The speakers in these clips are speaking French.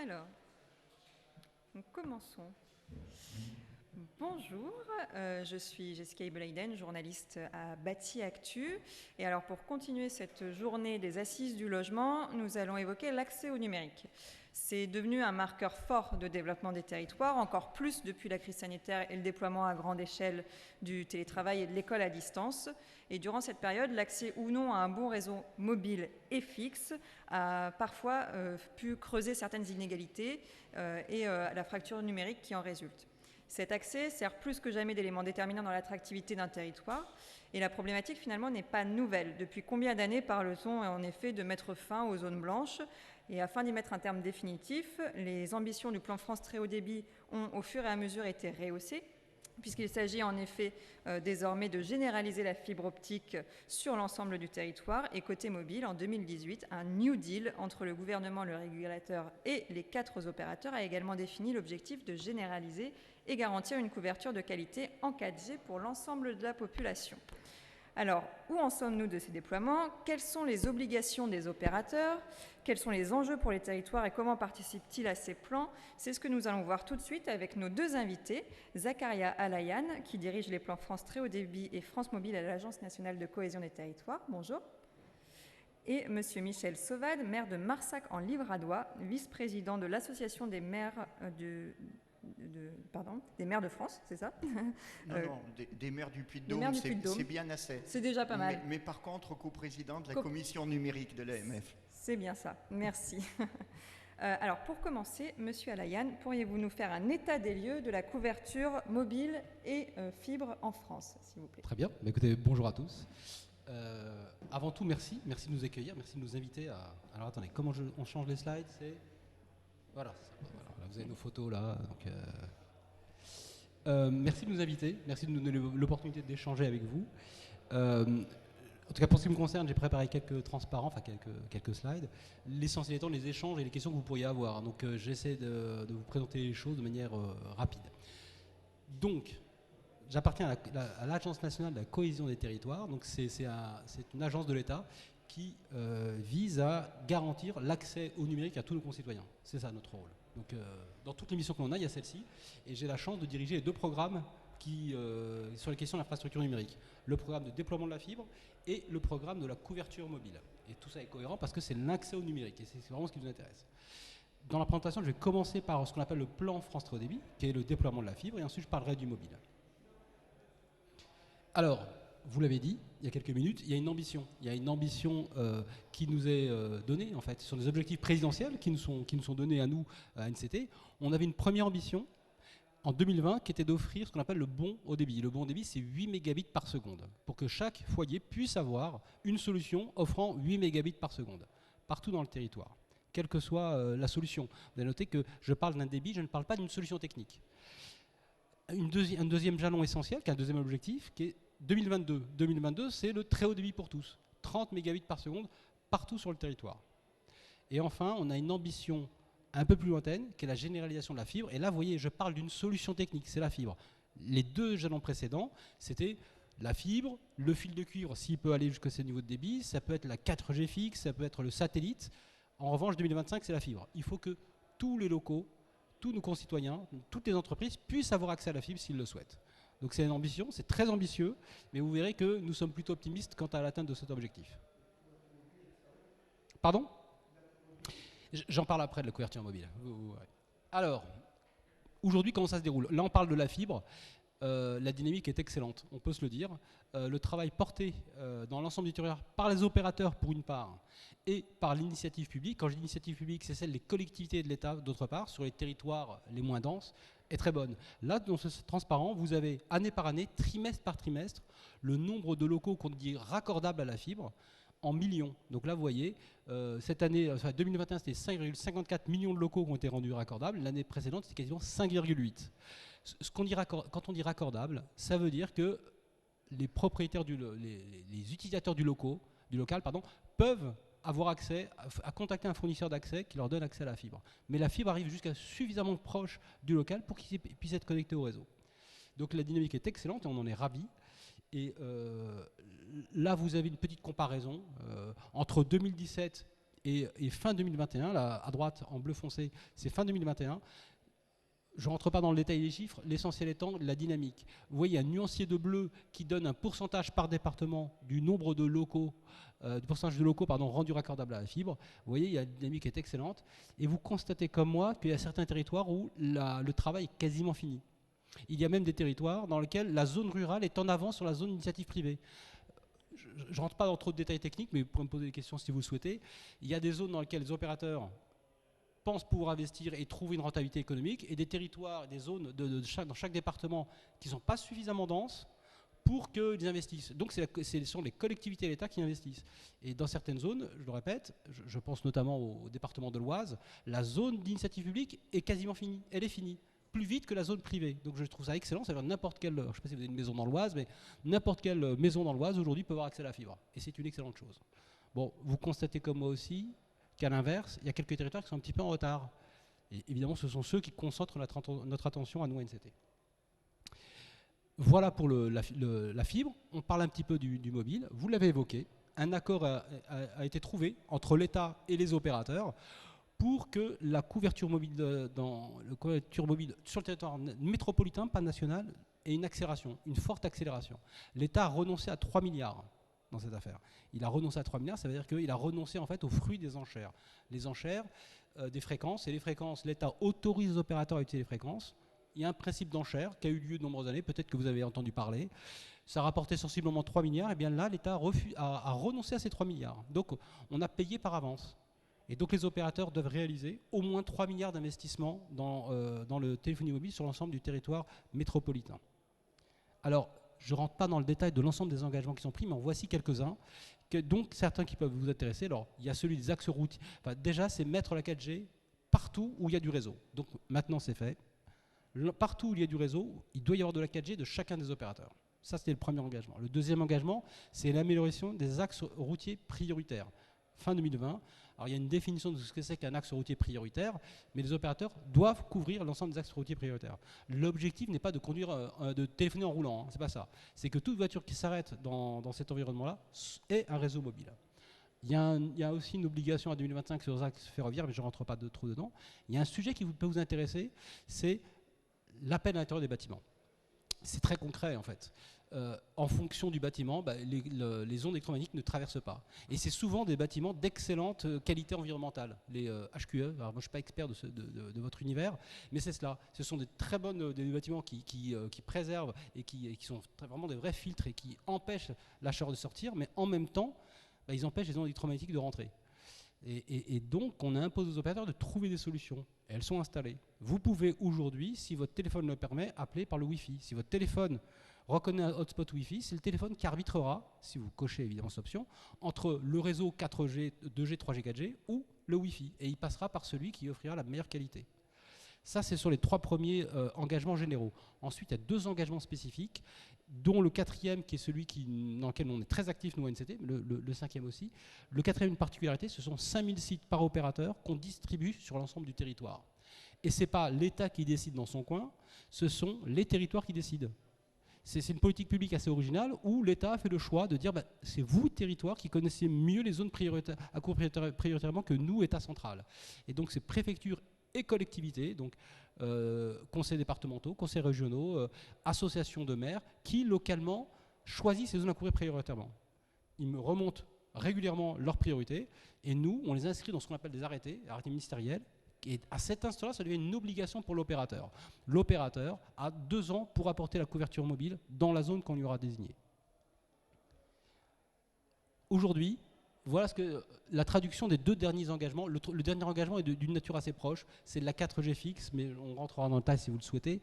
Alors, commençons. Bonjour, je suis Jessica Ibeleiden, journaliste à Bâti Actu. Et alors, pour continuer cette journée des assises du logement, nous allons évoquer l'accès au numérique. C'est devenu un marqueur fort de développement des territoires, encore plus depuis la crise sanitaire et le déploiement à grande échelle du télétravail et de l'école à distance. Et durant cette période, l'accès ou non à un bon réseau mobile et fixe a parfois pu creuser certaines inégalités et la fracture numérique qui en résulte. Cet accès sert plus que jamais d'élément déterminant dans l'attractivité d'un territoire. Et la problématique, finalement, n'est pas nouvelle. Depuis combien d'années parle-t-on, en effet, de mettre fin aux zones blanches ? Et afin d'y mettre un terme définitif, les ambitions du plan France Très Haut Débit ont, au fur et à mesure, été rehaussées, puisqu'il s'agit en effet désormais de généraliser la fibre optique sur l'ensemble du territoire. Et côté mobile, en 2018, un New Deal entre le gouvernement, le régulateur et les 4 opérateurs a également défini l'objectif de généraliser et garantir une couverture de qualité en 4G pour l'ensemble de la population. Alors, où en sommes-nous de ces déploiements? Quelles sont les obligations des opérateurs? Quels sont les enjeux pour les territoires et comment participent-ils à ces plans? C'est ce que nous allons voir tout de suite avec nos 2 invités. Zakaria Alayan, qui dirige les plans France Très Haut Débit et France Mobile à l'Agence nationale de cohésion des territoires. Bonjour. Et monsieur Michel Sauvade, maire de Marsac en Livradois, vice-président de l'Association des maires des maires de France, c'est ça? Non, des maires du Puy-de-Dôme, c'est bien assez. C'est déjà pas mal. Mais par contre, coprésident de la commission numérique de l'AMF. C'est bien ça, merci. Alors pour commencer, monsieur Alayan, pourriez-vous nous faire un état des lieux de la couverture mobile et fibre en France, s'il vous plaît? Très bien, écoutez, bonjour à tous. Avant tout, merci de nous accueillir, merci de nous inviter à... Alors attendez, comment on change les slides? Voilà, vous avez nos photos là. Donc, merci de nous inviter, merci de nous donner l'opportunité d'échanger avec vous. En tout cas, pour ce qui me concerne, j'ai préparé quelques transparents, enfin quelques slides. L'essentiel étant les échanges et les questions que vous pourriez avoir. Donc j'essaie de vous présenter les choses de manière rapide. Donc, j'appartiens à l'Agence nationale de la cohésion des territoires. Donc c'est une agence de l'État qui vise à garantir l'accès au numérique à tous nos concitoyens. C'est ça notre rôle. Donc dans toutes les missions que l'on a, il y a celle-ci. Et j'ai la chance de diriger les 2 programmes sur les questions de l'infrastructure numérique. Le programme de déploiement de la fibre et le programme de la couverture mobile. Et tout ça est cohérent parce que c'est l'accès au numérique et c'est vraiment ce qui nous intéresse. Dans la présentation, je vais commencer par ce qu'on appelle le plan France Très Haut Débit, qui est le déploiement de la fibre, et ensuite je parlerai du mobile. Alors, vous l'avez dit il y a quelques minutes, il y a une ambition. Il y a une ambition qui nous est donnée, en fait. Ce sont des objectifs présidentiels qui nous sont donnés à nous, à NCT. On avait une première ambition en 2020 qui était d'offrir ce qu'on appelle le bon haut débit. Le bon haut débit, c'est 8 mégabits par seconde, pour que chaque foyer puisse avoir une solution offrant 8 mégabits par seconde, partout dans le territoire, quelle que soit la solution. Vous avez noté que je parle d'un débit, je ne parle pas d'une solution technique. Un deuxième jalon essentiel, qui est un deuxième objectif, qui est 2022. 2022, c'est le très haut débit pour tous. 30 mégabits par seconde, partout sur le territoire. Et enfin, on a une ambition un peu plus lointaine, qui est la généralisation de la fibre. Et là, vous voyez, je parle d'une solution technique, c'est la fibre. Les 2 jalons précédents, c'était la fibre, le fil de cuivre, s'il peut aller jusqu'à ce niveau de débit, ça peut être la 4G fixe, ça peut être le satellite. En revanche, 2025, c'est la fibre. Il faut que tous les locaux, tous nos concitoyens, toutes les entreprises puissent avoir accès à la fibre s'ils le souhaitent. Donc c'est une ambition, c'est très ambitieux, mais vous verrez que nous sommes plutôt optimistes quant à l'atteinte de cet objectif. Pardon ? J'en parle après de la couverture mobile. Alors, aujourd'hui, comment ça se déroule? Là, on parle de la fibre. La dynamique est excellente, on peut se le dire. Le travail porté dans l'ensemble du territoire par les opérateurs, pour une part, et par l'initiative publique. Quand je dis initiative publique, c'est celle des collectivités de l'État, d'autre part, sur les territoires les moins denses, est très bonne. Là, dans ce transparent, vous avez année par année, trimestre par trimestre, le nombre de locaux qu'on dit raccordables à la fibre, en millions. Donc là, vous voyez, cette année, 2021, c'était 5,54 millions de locaux qui ont été rendus raccordables. L'année précédente, c'était quasiment 5,8. Quand on dit raccordable, ça veut dire que les propriétaires, les utilisateurs du local, peuvent avoir accès, à contacter un fournisseur d'accès qui leur donne accès à la fibre. Mais la fibre arrive jusqu'à suffisamment proche du local pour qu'il puisse être connecté au réseau. Donc la dynamique est excellente et on en est ravis. Et là, vous avez une petite comparaison entre 2017 et et fin 2021, là, à droite en bleu foncé, c'est fin 2021. Je ne rentre pas dans le détail des chiffres, l'essentiel étant la dynamique. Vous voyez un nuancier de bleu qui donne un pourcentage par département du nombre de locaux, du pourcentage de locaux rendus raccordables à la fibre. Vous voyez, la dynamique est excellente. Et vous constatez comme moi qu'il y a certains territoires où le travail est quasiment fini. Il y a même des territoires dans lesquels la zone rurale est en avance sur la zone d'initiative privée. Je ne rentre pas dans trop de détails techniques, mais vous pourrez me poser des questions si vous le souhaitez. Il y a des zones dans lesquelles les opérateurs pensent pouvoir investir et trouver une rentabilité économique, et des territoires, des zones dans chaque département qui ne sont pas suffisamment denses pour qu'ils investissent. Donc ce sont les collectivités et l'État qui investissent. Et dans certaines zones, je le répète, je pense notamment au département de l'Oise, la zone d'initiative publique est quasiment finie. Elle est finie, plus vite que la zone privée. Donc je trouve ça excellent. Ça veut dire n'importe quelle, je ne sais pas si vous avez une maison dans l'Oise, mais n'importe quelle maison dans l'Oise aujourd'hui peut avoir accès à la fibre. Et c'est une excellente chose. Bon, vous constatez comme moi aussi qu'à l'inverse, il y a quelques territoires qui sont un petit peu en retard. Et évidemment, ce sont ceux qui concentrent notre attention à nous, NCT. Voilà pour la fibre. On parle un petit peu du mobile. Vous l'avez évoqué. Un accord a été trouvé entre l'État et les opérateurs pour que la couverture mobile, sur le territoire métropolitain, pas national, ait une accélération, une forte accélération. L'État a renoncé à 3 milliards dans cette affaire. Il a renoncé à 3 milliards, ça veut dire qu'il a renoncé en fait au fruit des enchères. Les enchères des fréquences, et les fréquences, l'État autorise les opérateurs à utiliser les fréquences. Il y a un principe d'enchère qui a eu lieu de nombreuses années, peut-être que vous avez entendu parler. Ça rapportait sensiblement 3 milliards, et bien là, l'État a renoncé à ces 3 milliards. Donc on a payé par avance. Et donc les opérateurs doivent réaliser au moins 3 milliards d'investissements dans le téléphonie mobile sur l'ensemble du territoire métropolitain. Alors, je ne rentre pas dans le détail de l'ensemble des engagements qui sont pris, mais en voici quelques-uns, donc certains qui peuvent vous intéresser. Alors, il y a celui des axes routiers. Enfin, déjà, c'est mettre la 4G partout où il y a du réseau. Donc maintenant, c'est fait. Partout où il y a du réseau, il doit y avoir de la 4G de chacun des opérateurs. Ça, c'était le premier engagement. Le deuxième engagement, c'est l'amélioration des axes routiers prioritaires. Fin 2020. Alors, il y a une définition de ce que c'est qu'un axe routier prioritaire, mais les opérateurs doivent couvrir l'ensemble des axes routiers prioritaires. L'objectif n'est pas de conduire, de téléphoner en roulant, hein, c'est pas ça. C'est que toute voiture qui s'arrête dans cet environnement-là ait un réseau mobile. Il y a aussi une obligation à 2025 sur les axes ferroviaires, mais je ne rentre pas trop dedans. Il y a un sujet qui peut vous intéresser, c'est l'appel à l'intérieur des bâtiments. C'est très concret en fait. En fonction du bâtiment, les ondes électromagnétiques ne traversent pas. Et c'est souvent des bâtiments d'excellente qualité environnementale, les HQE. Alors moi je ne suis pas expert de votre univers, mais c'est cela. Ce sont des très bonnes des bâtiments qui préservent et qui sont vraiment des vrais filtres et qui empêchent la chaleur de sortir, mais en même temps, ils empêchent les ondes électromagnétiques de rentrer. Et donc, on a imposé aux opérateurs de trouver des solutions. Et elles sont installées. Vous pouvez aujourd'hui, si votre téléphone le permet, appeler par le Wi-Fi. Si votre téléphone reconnaît un hotspot Wi-Fi, c'est le téléphone qui arbitrera, si vous cochez évidemment cette option, entre le réseau 4G, 2G, 3G, 4G ou le Wi-Fi. Et il passera par celui qui offrira la meilleure qualité. Ça, c'est sur les 3 premiers engagements généraux. Ensuite, il y a 2 engagements spécifiques, dont le 4e, qui est celui dans lequel on est très actif, nous, NCT, le 5e aussi. Le 4e, une particularité, ce sont 5000 sites par opérateur qu'on distribue sur l'ensemble du territoire. Et ce n'est pas l'État qui décide dans son coin, ce sont les territoires qui décident. C'est une politique publique assez originale où l'État a fait le choix de dire c'est vous, territoire, qui connaissez mieux les zones à couvrir prioritairement que nous, État central. Et donc, c'est préfecture et collectivités, donc conseils départementaux, conseils régionaux, associations de maires, qui localement choisissent ces zones à couvrir prioritairement. Ils me remontent régulièrement leurs priorités, et nous, on les inscrit dans ce qu'on appelle des arrêtés ministériels, et à cet instant-là, ça devient une obligation pour l'opérateur. L'opérateur a 2 ans pour apporter la couverture mobile dans la zone qu'on lui aura désignée. Aujourd'hui, voilà la traduction des 2 derniers engagements. Le dernier engagement est d'une nature assez proche. C'est de la 4G fixe, mais on rentrera dans le détail si vous le souhaitez.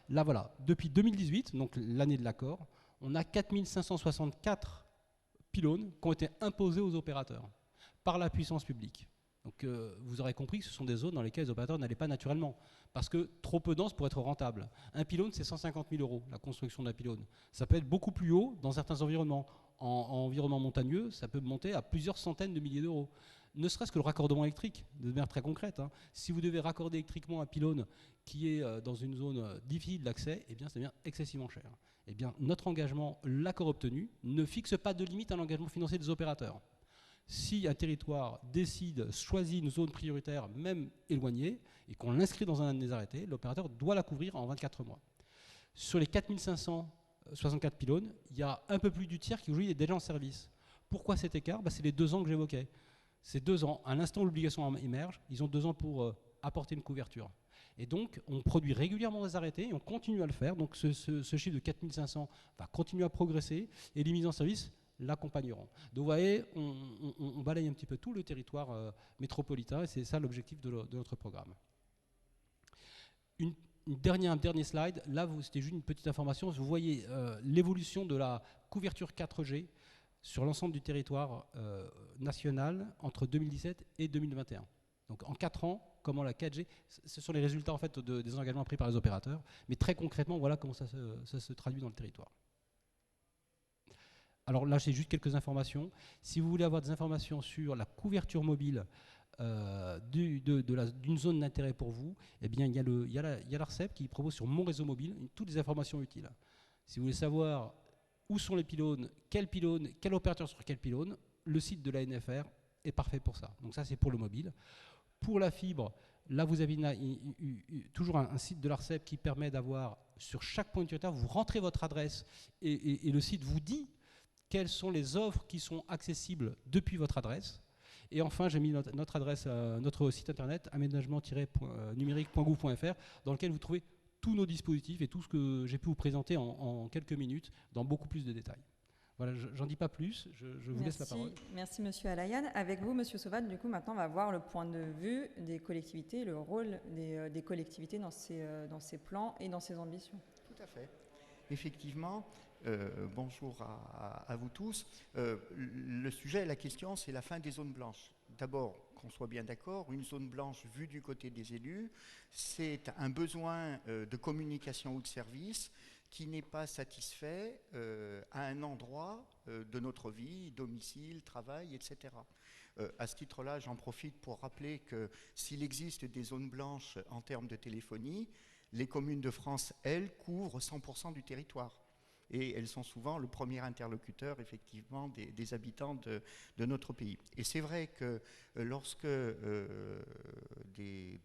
Là, voilà. Depuis 2018, donc l'année de l'accord, on a 4564 pylônes qui ont été imposés aux opérateurs par la puissance publique. Donc vous aurez compris que ce sont des zones dans lesquelles les opérateurs n'allaient pas naturellement, parce que trop peu dense pour être rentable. Un pylône, c'est 150 000 €, la construction d'un pylône. Ça peut être beaucoup plus haut dans certains environnements. En environnement montagneux, ça peut monter à plusieurs centaines de milliers d'euros. Ne serait-ce que le raccordement électrique, de manière très concrète. Hein. Si vous devez raccorder électriquement un pylône qui est dans une zone difficile d'accès, eh bien, ça devient excessivement cher. Eh bien, notre engagement, l'accord obtenu, ne fixe pas de limite à l'engagement financier des opérateurs. Si un territoire décide, choisit une zone prioritaire, même éloignée, et qu'on l'inscrit dans un des arrêtés, l'opérateur doit la couvrir en 24 mois. Sur les 4564 pylônes, il y a un peu plus du tiers qui aujourd'hui est déjà en service. Pourquoi cet écart? C'est les 2 ans que j'évoquais. Ces 2 ans, à l'instant où l'obligation émerge, ils ont 2 ans pour apporter une couverture. Et donc, on produit régulièrement des arrêtés et on continue à le faire. Donc, ce chiffre de 4500 va continuer à progresser et les mises en service l'accompagneront. Donc, vous voyez, on balaye un petit peu tout le territoire métropolitain et c'est ça l'objectif de notre programme. Un dernier slide. Là, c'était juste une petite information. Vous voyez l'évolution de la couverture 4G sur l'ensemble du territoire national entre 2017 et 2021. Donc, en 4 ans, comment la 4G, ce sont les résultats en fait des engagements pris par les opérateurs, mais très concrètement, voilà comment ça se traduit dans le territoire. Alors là, j'ai juste quelques informations. Si vous voulez avoir des informations sur la couverture mobile d'une zone d'intérêt pour vous, eh bien, il y a l'ARCEP qui propose sur Mon Réseau Mobile toutes les informations utiles. Si vous voulez savoir où sont les pylônes, quel opérateur sur quel pylône, le site de l'ANFR est parfait pour ça. Donc ça, c'est pour le mobile. Pour la fibre, là, vous avez toujours un site de l'ARCEP qui permet d'avoir, sur chaque point de territoire, vous rentrez votre adresse et le site vous dit quelles sont les offres qui sont accessibles depuis votre adresse. Et enfin, j'ai mis notre adresse, notre site internet, aménagement-numérique.gouv.fr, dans lequel vous trouvez tous nos dispositifs et tout ce que j'ai pu vous présenter en quelques minutes, dans beaucoup plus de détails. Voilà, j'en dis pas plus, je vous laisse la parole. Merci Monsieur Alayan. Avec vous, Monsieur Sauvat, du coup, maintenant, on va voir le point de vue des collectivités, le rôle des collectivités dans ces plans et dans ces ambitions. Tout à fait. Effectivement, bonjour à vous tous. Le sujet, la question, c'est la fin des zones blanches. D'abord, qu'on soit bien d'accord, une zone blanche vue du côté des élus, c'est un besoin de communication ou de service qui n'est pas satisfait à un endroit de notre vie, domicile, travail, etc. À ce titre-là, j'en profite pour rappeler que s'il existe des zones blanches en termes de téléphonie, les communes de France, elles, couvrent 100% du territoire. Et elles sont souvent le premier interlocuteur, effectivement, des habitants de notre pays. Et c'est vrai que lorsque de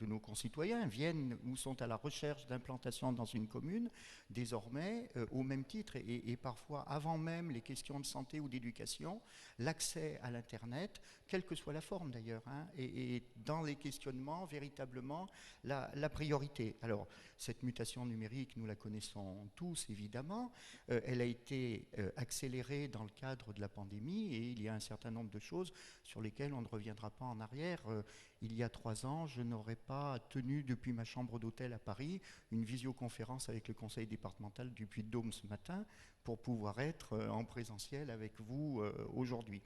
nos concitoyens viennent ou sont à la recherche d'implantation dans une commune, désormais, au même titre, et parfois avant même les questions de santé ou d'éducation, l'accès à l'Internet, quelle que soit la forme d'ailleurs, et dans les questionnements, véritablement, la priorité. Alors, cette mutation numérique, nous la connaissons tous, évidemment. Elle a été accélérée dans le cadre de la pandémie et il y a un certain nombre de choses sur lesquelles on ne reviendra pas en arrière. Il y a 3 ans, je n'aurais pas tenu depuis ma chambre d'hôtel à Paris une visioconférence avec le conseil départemental du Puy-de-Dôme ce matin pour pouvoir être en présentiel avec vous aujourd'hui.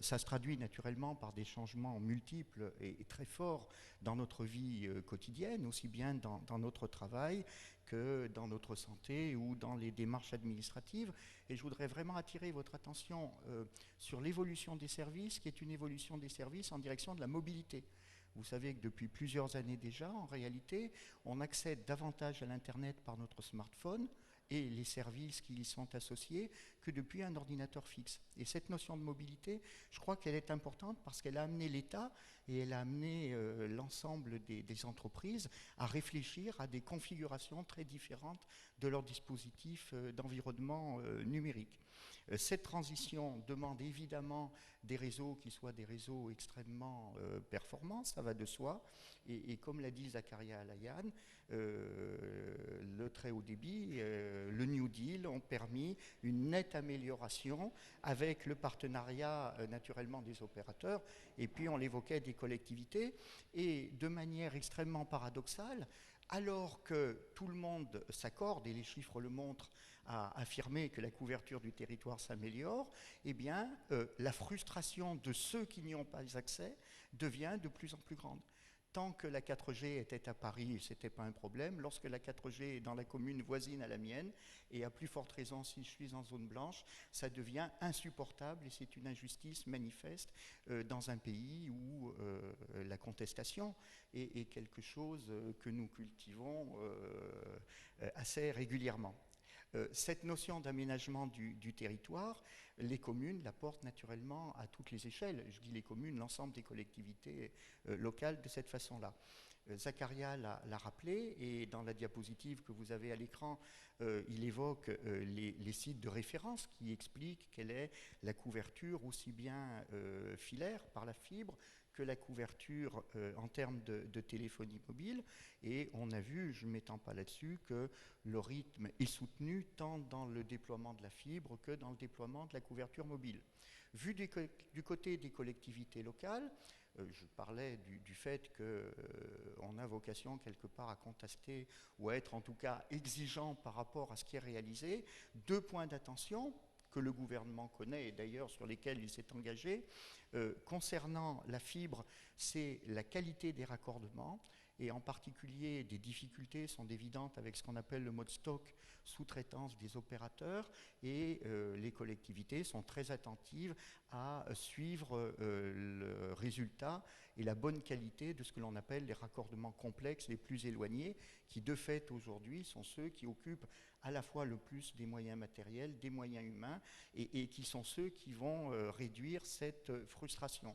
Ça se traduit naturellement par des changements multiples et très forts dans notre vie quotidienne, aussi bien dans notre travail que dans notre santé ou dans les démarches administratives. Et je voudrais vraiment attirer votre attention sur l'évolution des services, qui est une évolution des services en direction de la mobilité. Vous savez que depuis plusieurs années déjà, en réalité, on accède davantage à l'Internet par notre smartphone et les services qui y sont associés que depuis un ordinateur fixe. Et cette notion de mobilité, je crois qu'elle est importante parce qu'elle a amené l'État et elle a amené l'ensemble des entreprises à réfléchir à des configurations très différentes de leur dispositif d'environnement numérique. Cette transition demande évidemment des réseaux qui soient des réseaux extrêmement performants, ça va de soi, et comme l'a dit Zakaria Alayan, le très haut débit, le New Deal ont permis une nette amélioration avec le partenariat naturellement des opérateurs, et puis on l'évoquait des collectivités, et de manière extrêmement paradoxale, alors que tout le monde s'accorde, et les chiffres le montrent, à affirmer que la couverture du territoire s'améliore, eh bien, la frustration de ceux qui n'y ont pas accès devient de plus en plus grande. Tant que la 4G était à Paris, ce n'était pas un problème. Lorsque la 4G est dans la commune voisine à la mienne, et à plus forte raison si je suis en zone blanche, ça devient insupportable et c'est une injustice manifeste dans un pays où la contestation est quelque chose que nous cultivons assez régulièrement. Cette notion d'aménagement du territoire, les communes la portent naturellement à toutes les échelles. Je dis les communes, l'ensemble des collectivités locales de cette façon-là. Zacharia l'a rappelé, et dans la diapositive que vous avez à l'écran, il évoque les sites de référence qui expliquent quelle est la couverture aussi bien filaire par la fibre que la couverture en termes de téléphonie mobile. Et on a vu, je ne m'étends pas là-dessus, que le rythme est soutenu tant dans le déploiement de la fibre que dans le déploiement de la couverture mobile. Vu du côté des collectivités locales, je parlais du fait qu'on a vocation quelque part à contester ou à être en tout cas exigeant par rapport à ce qui est réalisé. 2 points d'attention que le gouvernement connaît et d'ailleurs sur lesquels il s'est engagé. Concernant la fibre, c'est la qualité des raccordements, et en particulier des difficultés sont évidentes avec ce qu'on appelle le mode stock, sous-traitance des opérateurs, et les collectivités sont très attentives à suivre le résultat et la bonne qualité de ce que l'on appelle les raccordements complexes les plus éloignés, qui de fait aujourd'hui sont ceux qui occupent à la fois le plus des moyens matériels, des moyens humains, et qui sont ceux qui vont réduire cette frustration.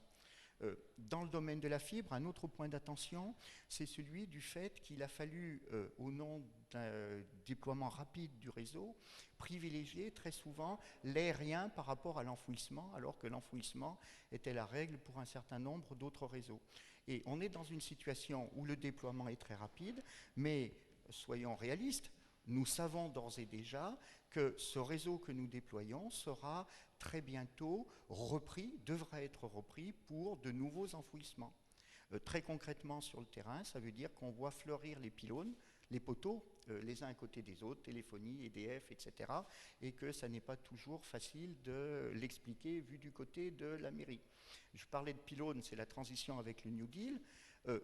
Dans le domaine de la fibre, un autre point d'attention, c'est celui du fait qu'il a fallu, au nom d'un déploiement rapide du réseau, privilégier très souvent l'aérien par rapport à l'enfouissement, alors que l'enfouissement était la règle pour un certain nombre d'autres réseaux. Et on est dans une situation où le déploiement est très rapide, mais soyons réalistes, nous savons d'ores et déjà que ce réseau que nous déployons sera très bientôt repris, devra être repris pour de nouveaux enfouissements. Très concrètement sur le terrain, ça veut dire qu'on voit fleurir les pylônes, les poteaux, les uns à côté des autres, téléphonie, EDF, etc. Et que ça n'est pas toujours facile de l'expliquer vu du côté de la mairie. Je parlais de pylônes, c'est la transition avec le New Deal.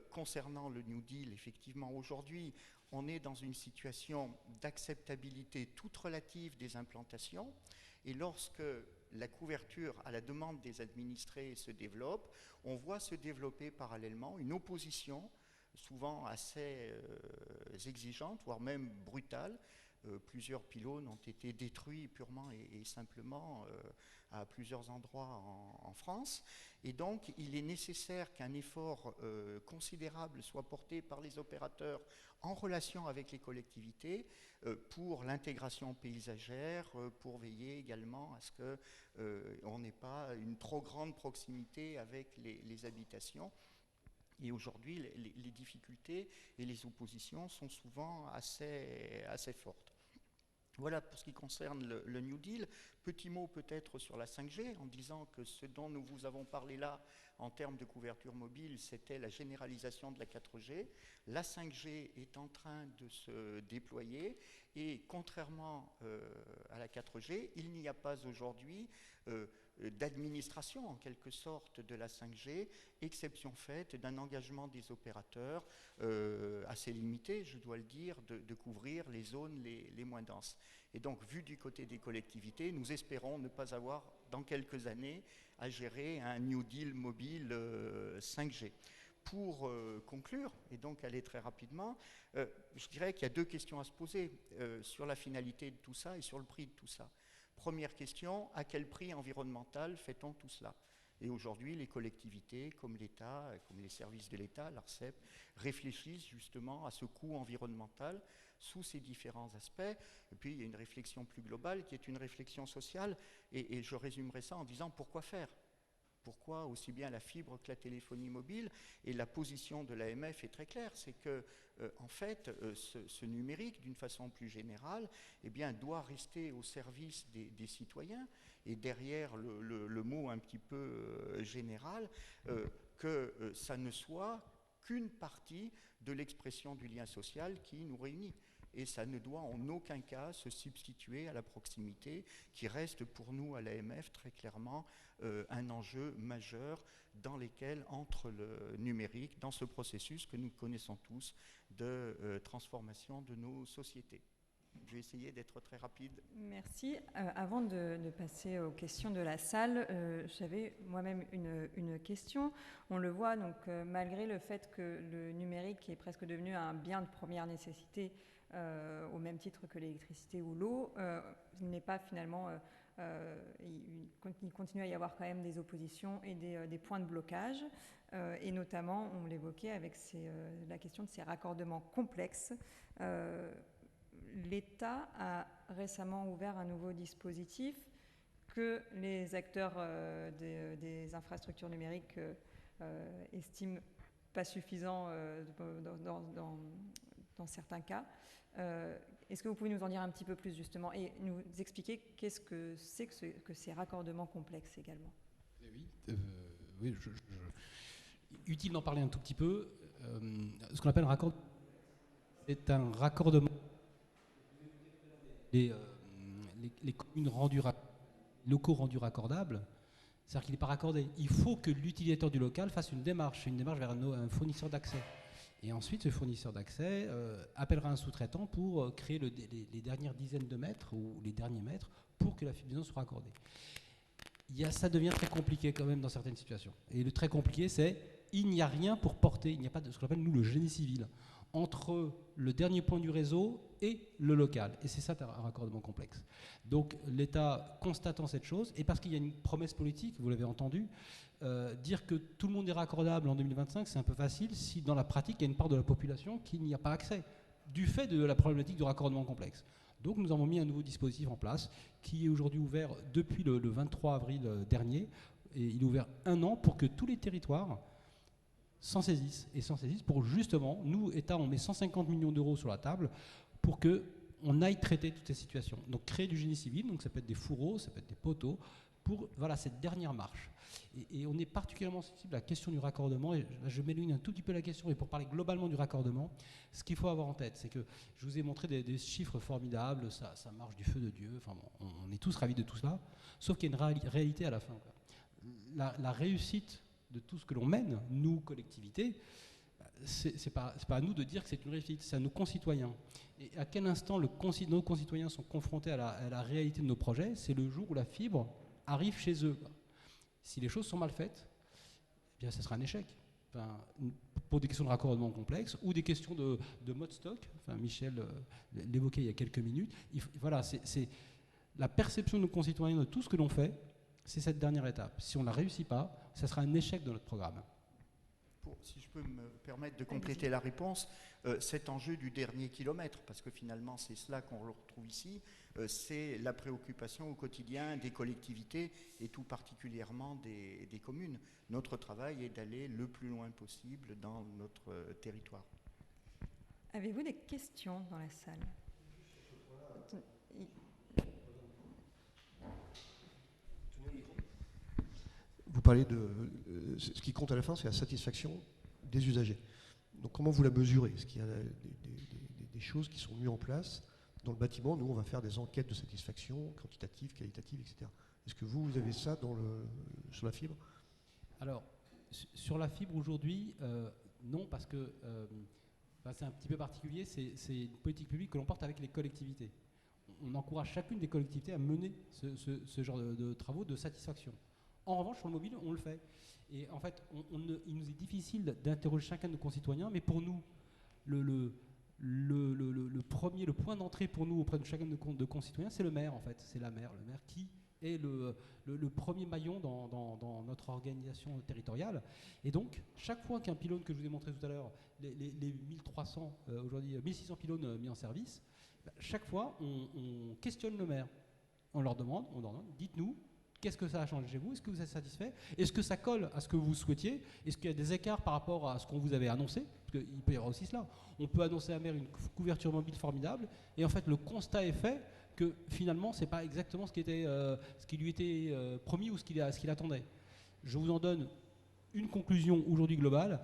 Concernant le New Deal, effectivement, aujourd'hui, on est dans une situation d'acceptabilité toute relative des implantations. Et lorsque la couverture à la demande des administrés se développe, on voit se développer parallèlement une opposition souvent assez exigeante, voire même brutale. Plusieurs pylônes ont été détruits purement et simplement à plusieurs endroits en France. Et donc, il est nécessaire qu'un effort considérable soit porté par les opérateurs en relation avec les collectivités pour l'intégration paysagère, pour veiller également à ce qu'on n'ait pas une trop grande proximité avec les habitations. Et aujourd'hui, les difficultés et les oppositions sont souvent assez fortes. Voilà pour ce qui concerne le New Deal. Petit mot peut-être sur la 5G, en disant que ce dont nous vous avons parlé là, en termes de couverture mobile, c'était la généralisation de la 4G. La 5G est en train de se déployer, et contrairement à la 4G, il n'y a pas aujourd'hui d'administration en quelque sorte de la 5G, exception faite d'un engagement des opérateurs assez limité, je dois le dire, de couvrir les zones les moins denses. Et donc, vu du côté des collectivités, nous espérons ne pas avoir dans quelques années à gérer un New Deal mobile 5G. Pour conclure, et donc aller très rapidement, je dirais qu'il y a 2 questions à se poser sur la finalité de tout ça et sur le prix de tout ça. Première question, à quel prix environnemental fait-on tout cela ? Et aujourd'hui, les collectivités, comme l'État, comme les services de l'État, l'ARCEP, réfléchissent justement à ce coût environnemental sous ces différents aspects. Et puis, il y a une réflexion plus globale qui est une réflexion sociale. Et je résumerai ça en disant pourquoi faire ? Pourquoi aussi bien la fibre que la téléphonie mobile? Et la position de l'AMF est très claire, c'est que en fait, ce numérique, d'une façon plus générale, eh bien, doit rester au service des citoyens. Et derrière le mot un petit peu général, que ça ne soit qu'une partie de l'expression du lien social qui nous réunit. Et ça ne doit en aucun cas se substituer à la proximité, qui reste pour nous à l'AMF très clairement un enjeu majeur dans lequel entre le numérique, dans ce processus que nous connaissons tous de transformation de nos sociétés. Je vais essayer d'être très rapide. Merci. Avant de passer aux questions de la salle, j'avais moi-même une question. On le voit, donc, malgré le fait que le numérique est presque devenu un bien de première nécessité au même titre que l'électricité ou l'eau, il n'est pas finalement... il continue à y avoir quand même des oppositions et des points de blocage, et notamment, on l'évoquait avec la question de ces raccordements complexes. L'État a récemment ouvert un nouveau dispositif que les acteurs des infrastructures numériques estiment pas suffisant dans certains cas. Est-ce que vous pouvez nous en dire un petit peu plus justement et nous expliquer qu'est-ce que c'est que ces raccordements complexes également? Oui, utile d'en parler un tout petit peu. Ce qu'on appelle un raccordement, c'est un raccordement. Les communes locaux rendus raccordables, c'est-à-dire qu'il n'est pas raccordé. Il faut que l'utilisateur du local fasse une démarche vers un fournisseur d'accès. Et ensuite, ce fournisseur d'accès appellera un sous-traitant pour créer les dernières dizaines de mètres ou les derniers mètres pour que la fibre soit raccordée. Ça devient très compliqué quand même dans certaines situations. Et le très compliqué, c'est il n'y a rien pour porter, il n'y a pas de ce qu'on appelle nous le génie civil entre le dernier point du réseau et le local. Et c'est ça un raccordement complexe. Donc l'État, constatant cette chose, et parce qu'il y a une promesse politique, vous l'avez entendu, dire que tout le monde est raccordable en 2025, c'est un peu facile si dans la pratique, il y a une part de la population qui n'y a pas accès, du fait de la problématique du raccordement complexe. Donc nous avons mis un nouveau dispositif en place qui est aujourd'hui ouvert depuis le 23 avril dernier, et il est ouvert 1 an pour que tous les territoires s'en saisissent, et s'en saisissent pour justement, nous, État, on met 150 millions d'euros sur la table pour qu'on aille traiter toutes ces situations. Donc créer du génie civil, donc ça peut être des fourreaux, ça peut être des poteaux, pour cette dernière marche. Et on est particulièrement sensible à la question du raccordement, et là, je m'éloigne un tout petit peu de la question, et pour parler globalement du raccordement, ce qu'il faut avoir en tête, c'est que je vous ai montré des chiffres formidables, ça marche du feu de Dieu, enfin bon, on est tous ravis de tout cela, sauf qu'il y a une réalité à la fin, quoi. La réussite de tout ce que l'on mène, nous, collectivités, c'est pas à nous de dire que c'est une réussite, c'est à nos concitoyens. Et à quel instant nos concitoyens sont confrontés à la réalité de nos projets? C'est le jour où la fibre arrive chez eux, quoi. Si les choses sont mal faites, eh bien, ça sera un échec. Enfin, pour des questions de raccordement complexe ou des questions de mode stock, enfin, Michel l'évoquait il y a quelques minutes, voilà, c'est la perception de nos concitoyens de tout ce que l'on fait, c'est cette dernière étape. Si on ne la réussit pas, ça sera un échec de notre programme. Si je peux me permettre de compléter la réponse, cet enjeu du dernier kilomètre, parce que finalement c'est cela qu'on retrouve ici, c'est la préoccupation au quotidien des collectivités et tout particulièrement des communes. Notre travail est d'aller le plus loin possible dans notre territoire. Avez-vous des questions dans la salle? Vous parlez de... ce qui compte à la fin, c'est la satisfaction des usagers. Donc comment vous la mesurez? Est-ce qu'il y a des choses qui sont mises en place? Dans le bâtiment, nous, on va faire des enquêtes de satisfaction, quantitatives, qualitatives, etc. Est-ce que vous avez ça sur la fibre? Alors, sur la fibre aujourd'hui, non, parce que c'est un petit peu particulier, c'est une politique publique que l'on porte avec les collectivités. On encourage chacune des collectivités à mener ce genre de travaux de satisfaction. En revanche, sur le mobile, on le fait. Et en fait, il nous est difficile d'interroger chacun de nos concitoyens, mais pour nous, le point d'entrée pour nous auprès de chacun de nos concitoyens, c'est le maire, en fait. C'est le maire qui est le premier maillon dans notre organisation territoriale. Et donc, chaque fois qu'un pylône que je vous ai montré tout à l'heure, les 1300, aujourd'hui 1600 pylônes mis en service, chaque fois, on questionne le maire. On leur demande, dites-nous, qu'est-ce que ça a changé chez vous? Est-ce que vous êtes satisfait? Est-ce que ça colle à ce que vous souhaitiez? Est-ce qu'il y a des écarts par rapport à ce qu'on vous avait annoncé? Parce qu'il peut y avoir aussi cela. On peut annoncer à la maire une couverture mobile formidable, et en fait, le constat est fait que finalement, ce n'est pas exactement ce qui lui était promis ou ce qu'il attendait. Je vous en donne une conclusion aujourd'hui globale.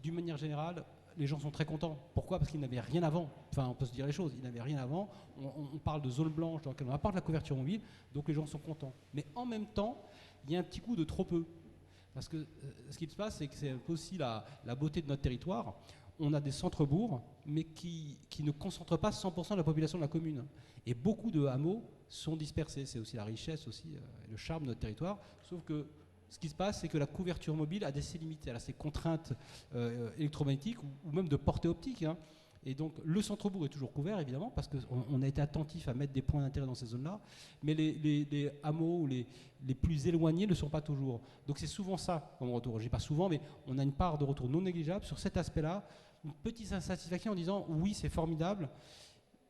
D'une manière générale, les gens sont très contents. Pourquoi? Parce qu'ils n'avaient rien avant. Enfin, on peut se dire les choses. Ils n'avaient rien avant. On parle de zone blanche dans laquelle on apporte la couverture mobile, donc les gens sont contents. Mais en même temps, il y a un petit coup de trop peu. Parce que ce qui se passe, c'est que c'est aussi la beauté de notre territoire. On a des centres-bourgs, mais qui ne concentrent pas 100% de la population de la commune. Et beaucoup de hameaux sont dispersés. C'est aussi la richesse, aussi le charme de notre territoire. Sauf que ce qui se passe, c'est que la couverture mobile a ses limites, elle a ses contraintes électromagnétiques ou même de portée optique. Hein. Et donc le centre-bourg est toujours couvert, évidemment, parce qu'on a été attentif à mettre des points d'intérêt dans ces zones-là, mais les hameaux ou les plus éloignés ne le sont pas toujours. Donc c'est souvent ça comme retour. Je dis pas souvent, mais on a une part de retour non négligeable sur cet aspect-là, une petite insatisfaction en disant oui, c'est formidable,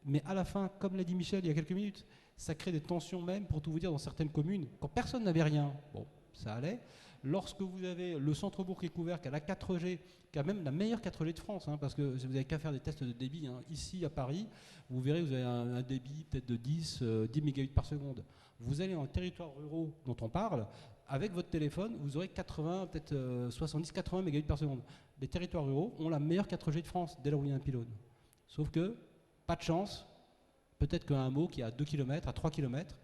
mais à la fin, comme l'a dit Michel il y a quelques minutes, ça crée des tensions même, pour tout vous dire, dans certaines communes. Quand personne n'avait rien, bon, ça allait. Lorsque vous avez le centre-bourg qui est couvert, qui a la 4G, qui a même la meilleure 4G de France, hein, parce que vous n'avez qu'à faire des tests de débit, hein, ici à Paris, vous verrez, vous avez un débit peut-être de 10 mégabits par seconde. Vous allez en territoires ruraux dont on parle, avec votre téléphone, vous aurez 80, peut-être 70, 80 mégabits par seconde. Les territoires ruraux ont la meilleure 4G de France dès lors où il y a un pylône. Sauf que, pas de chance, peut-être qu'un hameau qui est à 2 km, à 3 km,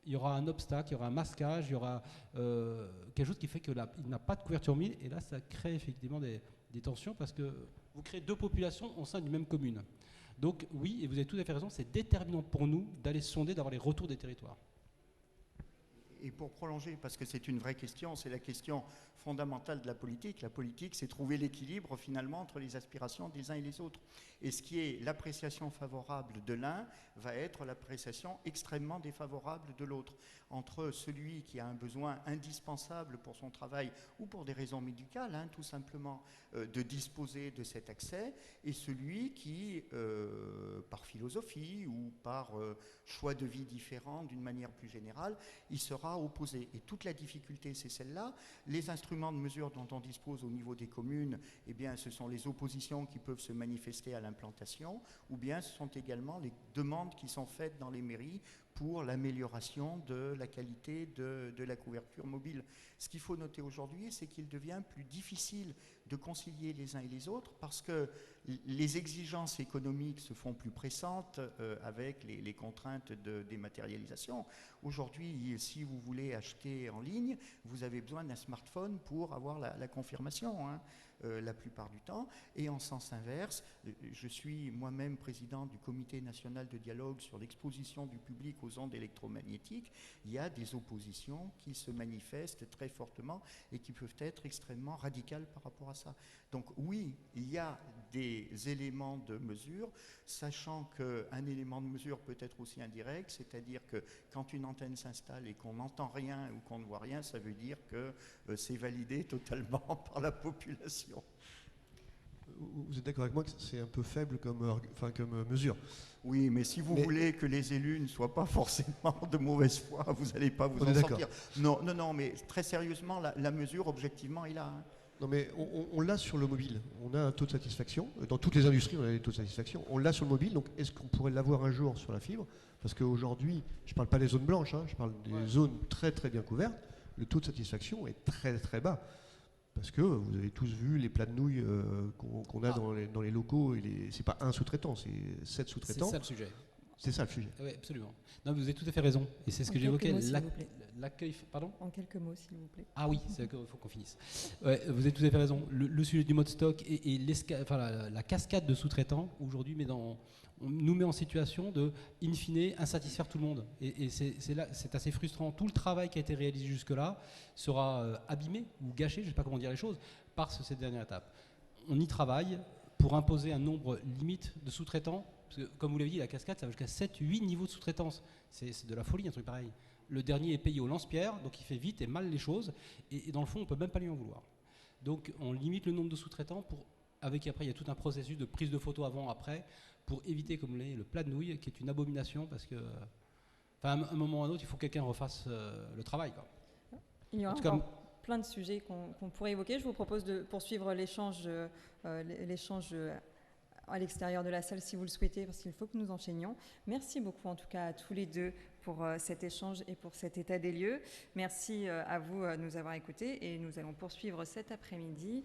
il y aura un obstacle, il y aura un masquage, il y aura quelque chose qui fait qu'il n'a pas de couverture mobile, et là ça crée effectivement des tensions parce que vous créez deux populations au sein d'une même commune. Donc oui, et vous avez tout à fait raison, c'est déterminant pour nous d'aller sonder, d'avoir les retours des territoires. Et pour prolonger, parce que c'est une vraie question, c'est la question fondamentale de la politique. La politique, c'est trouver l'équilibre finalement entre les aspirations des uns et les autres. Et ce qui est l'appréciation favorable de l'un va être l'appréciation extrêmement défavorable de l'autre. Entre celui qui a un besoin indispensable pour son travail ou pour des raisons médicales, hein, tout simplement, de disposer de cet accès, et celui qui, par philosophie ou par choix de vie différent d'une manière plus générale, il sera opposé. Et toute la difficulté, c'est celle-là. Les instruments de mesure dont on dispose au niveau des communes, eh bien, ce sont les oppositions qui peuvent se manifester à l'implantation, ou bien ce sont également les demandes qui sont faites dans les mairies pour l'amélioration de la qualité de la couverture mobile. Ce qu'il faut noter aujourd'hui, c'est qu'il devient plus difficile de concilier les uns et les autres parce que les exigences économiques se font plus pressantes avec les contraintes de dématérialisation. Aujourd'hui, si vous voulez acheter en ligne, vous avez besoin d'un smartphone pour avoir la confirmation, hein, la plupart du temps. Et en sens inverse, je suis moi-même président du Comité national de dialogue sur l'exposition du public aux ondes électromagnétiques. Il y a des oppositions qui se manifestent très fortement et qui peuvent être extrêmement radicales par rapport à ça. Donc oui, il y a des éléments de mesure, sachant qu'un élément de mesure peut être aussi indirect, c'est-à-dire que quand une antenne s'installe et qu'on n'entend rien ou qu'on ne voit rien, ça veut dire que c'est validé totalement par la population. Vous êtes d'accord avec moi que c'est un peu faible comme mesure? Oui, mais si vous voulez que les élus ne soient pas forcément de mauvaise foi, vous n'allez pas vous en sortir. Non, mais très sérieusement, la mesure, objectivement, est là. Hein. Non, mais on l'a sur le mobile. On a un taux de satisfaction. Dans toutes les industries, on a des taux de satisfaction. On l'a sur le mobile. Donc, est-ce qu'on pourrait l'avoir un jour sur la fibre? Parce qu'aujourd'hui, je ne parle pas des zones blanches, hein, je parle des zones très très bien couvertes. Le taux de satisfaction est très très bas. Parce que vous avez tous vu les plats de nouilles qu'on a dans les locaux. C'est pas un sous-traitant, c'est 7 sous-traitants. C'est ça le sujet. C'est ça le sujet. Oui, absolument. Non, vous avez tout à fait raison. Et c'est ce que j'évoquais. L'accueil. Pardon ? En quelques mots, s'il vous plaît. Ah oui, il faut qu'on finisse. Ouais, vous avez tout à fait raison. Le sujet du mode stock et la cascade de sous-traitants, aujourd'hui, on nous met en situation de, in fine, insatisfaire tout le monde. Et c'est assez frustrant. Tout le travail qui a été réalisé jusque-là sera abîmé ou gâché, je ne sais pas comment dire les choses, par cette dernière étape. On y travaille pour imposer un nombre limite de sous-traitants. Parce que, comme vous l'avez dit, la cascade, ça va jusqu'à 7-8 niveaux de sous-traitance. C'est de la folie, un truc pareil. Le dernier est payé au lance-pierre, donc il fait vite et mal les choses. Et dans le fond, on ne peut même pas lui en vouloir. Donc on limite le nombre de sous-traitants après, il y a tout un processus de prise de photos avant-après pour éviter, comme le plat de nouilles, qui est une abomination parce que, à un moment ou à un autre, il faut que quelqu'un refasse le travail, quoi. Il y aura encore plein de sujets qu'on pourrait évoquer. Je vous propose de poursuivre l'échange à l'extérieur de la salle si vous le souhaitez, parce qu'il faut que nous enchaînions. Merci beaucoup en tout cas à tous les deux pour cet échange et pour cet état des lieux. Merci à vous de nous avoir écoutés et nous allons poursuivre cet après-midi